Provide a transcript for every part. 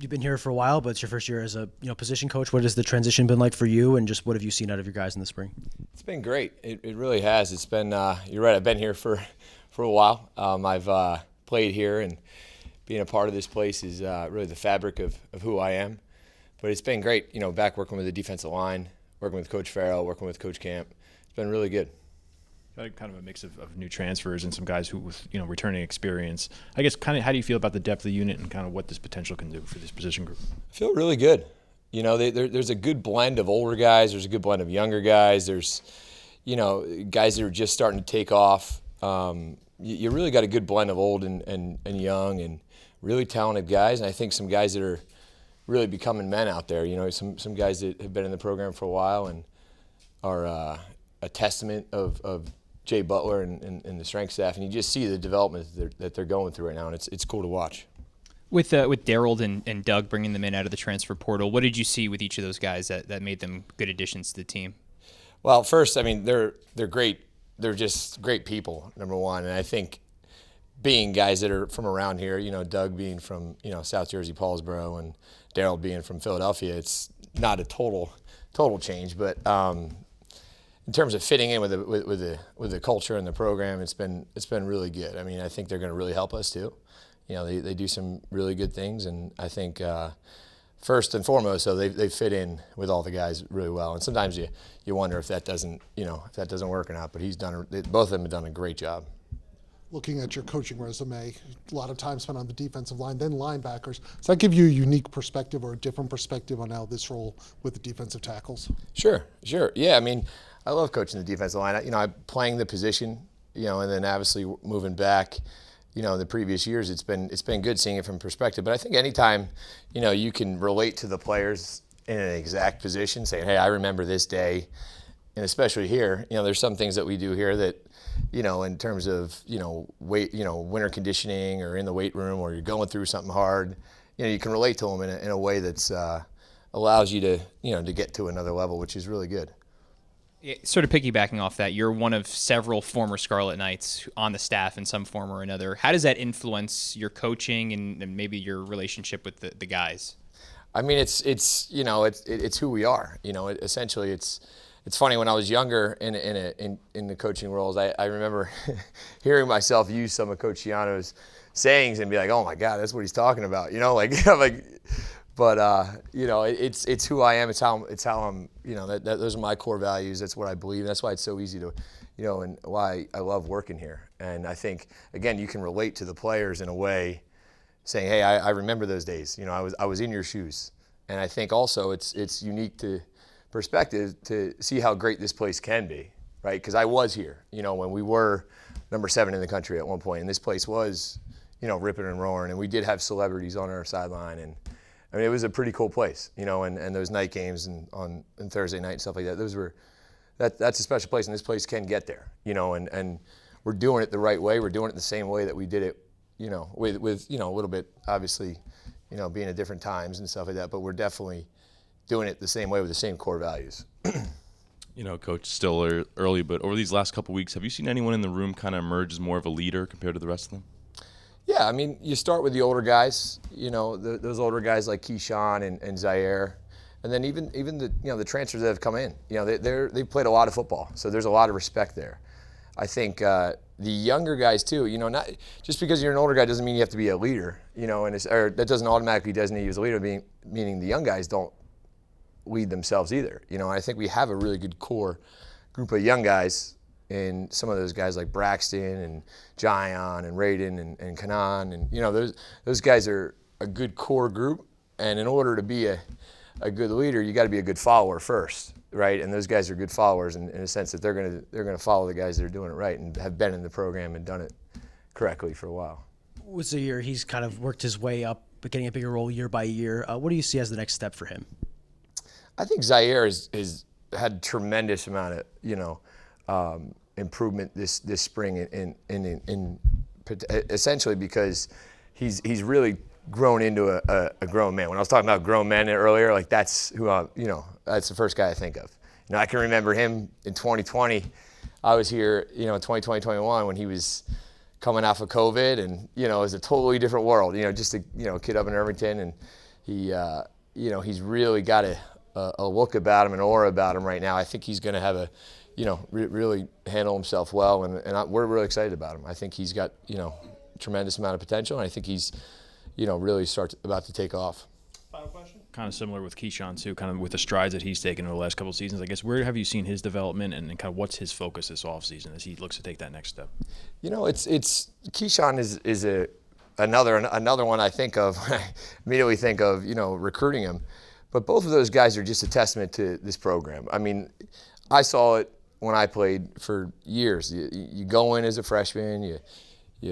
you've been here for a while, but it's your first year as a position coach. What has the transition been like for you, and just what have you seen out of your guys in the spring? It's been great. It really has. It's been you're right. I've been here for a while. I've played here, and being a part of this place is really the fabric of who I am. But it's been great. Back working with the defensive line, working with Coach Farrell, working with Coach Camp. It's been really good. Kind of a mix of new transfers and some guys who with returning experience. I guess kind of how do you feel about the depth of the unit and kind of what this potential can do for this position group? I feel really good. There's a good blend of older guys. There's a good blend of younger guys. There's guys that are just starting to take off. You really got a good blend of old and young and really talented guys. And I think some guys that are really becoming men out there. Some guys that have been in the program for a while and are a testament of Jay Butler and the strength staff, and you just see the development that they're going through right now, and it's cool to watch. With Daryl and Doug bringing them in out of the transfer portal, what did you see with each of those guys that made them good additions to the team? Well, first, I mean, they're great. They're just great people, number one, and I think being guys that are from around here, Doug being from South Jersey, Paulsboro, and Daryl being from Philadelphia, it's not a total change, but in terms of fitting in with the culture and the program, it's been really good. I mean, I think they're going to really help us too. They do some really good things, and I think first and foremost, so they fit in with all the guys really well. And sometimes you wonder if that doesn't work or not. But both of them have done a great job. Looking at your coaching resume, a lot of time spent on the defensive line, then linebackers. Does that give you a unique perspective or a different perspective on how this role with the defensive tackles? Sure. Yeah, I mean, I love coaching the defensive line. I'm playing the position, and then obviously moving back, the previous years, it's been good seeing it from perspective. But I think anytime, you can relate to the players in an exact position, saying, hey, I remember this day, and especially here, there's some things that we do here that, in terms of, weight, winter conditioning or in the weight room or you're going through something hard, you can relate to them in a way that's allows you to get to another level, which is really good. Sort of piggybacking off that, you're one of several former Scarlet Knights on the staff in some form or another. How does that influence your coaching and maybe your relationship with the guys? I mean, it's who we are. Essentially, it's funny. When I was younger in the coaching roles, I remember hearing myself use some of Coach Ciano's sayings and be like, "Oh my God, that's what he's talking about." But it's who I am. It's how I'm. Those are my core values. That's what I believe. That's why it's so easy to, and why I love working here. And I think again, you can relate to the players in a way, saying, "Hey, I remember those days. I was in your shoes." And I think also it's unique to perspective to see how great this place can be, right? Because I was here, when we were number 7 in the country at one point, and this place was, ripping and roaring, and we did have celebrities on our sideline, and I mean, it was a pretty cool place, and those night games and on Thursday night and stuff like that. That's a special place, and this place can get there, and we're doing it the right way. We're doing it the same way that we did it, with a little bit, obviously, being at different times and stuff like that. But we're definitely doing it the same way with the same core values. Coach, still early, but over these last couple of weeks, have you seen anyone in the room kind of emerge as more of a leader compared to the rest of them? Yeah, I mean, you start with the older guys, those older guys like Keyshawn and Zaire, and then even the transfers that have come in. They've played a lot of football, so there's a lot of respect there. I think the younger guys too. Not just because you're an older guy doesn't mean you have to be a leader. Or that doesn't automatically designate you as a leader. Meaning the young guys don't lead themselves either. I think we have a really good core group of young guys. And some of those guys like Braxton and Jion and Raiden and Kanan and those guys are a good core group. And in order to be a good leader, you got to be a good follower first, right? And those guys are good followers in a sense that they're gonna follow the guys that are doing it right and have been in the program and done it correctly for a while. With Zaire, he's kind of worked his way up, but getting a bigger role year by year. What do you see as the next step for him? I think Zaire has had tremendous amount of improvement this spring in essentially because he's really grown into a grown man. When I was talking about grown men earlier, like that's who that's the first guy I think of. I can remember him in 2020. I was here, in 2020, 21 when he was coming off of COVID, and it was a totally different world. Just a kid up in Irvington, and you know, he's really got a look about him, an aura about him right now. I think he's going to have a, you know, really handle himself well, and we're really excited about him. I think he's got, you know, a tremendous amount of potential, and I think he's, you know, really about to take off. Final question. Kind of similar with Keyshawn too, kind of with the strides that he's taken over the last couple of seasons. I guess where have you seen his development, and kind of what's his focus this offseason as he looks to take that next step? You know, it's Keyshawn is another one I think of. I immediately think of, you know, recruiting him, but both of those guys are just a testament to this program. I mean, I saw it when I played for years. You go in as a freshman, you,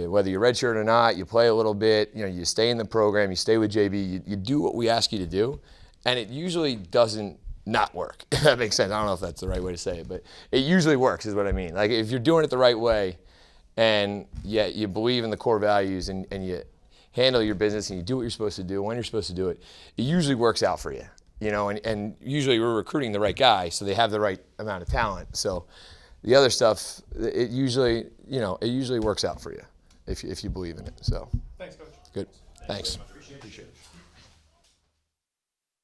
whether you're redshirt or not, you play a little bit, you know, you stay in the program, you stay with JB, you do what we ask you to do, and it usually doesn't not work, if that makes sense. I don't know if that's the right way to say it, but it usually works is what I mean. Like, if you're doing it the right way and yet you believe in the core values and you handle your business and you do what you're supposed to do when you're supposed to do it, it usually works out for you. You know, and usually we're recruiting the right guy, so they have the right amount of talent. So the other stuff, it usually, you know, it usually works out for you if you believe in it. So. Thanks, Coach. Good. Thanks. Appreciate it.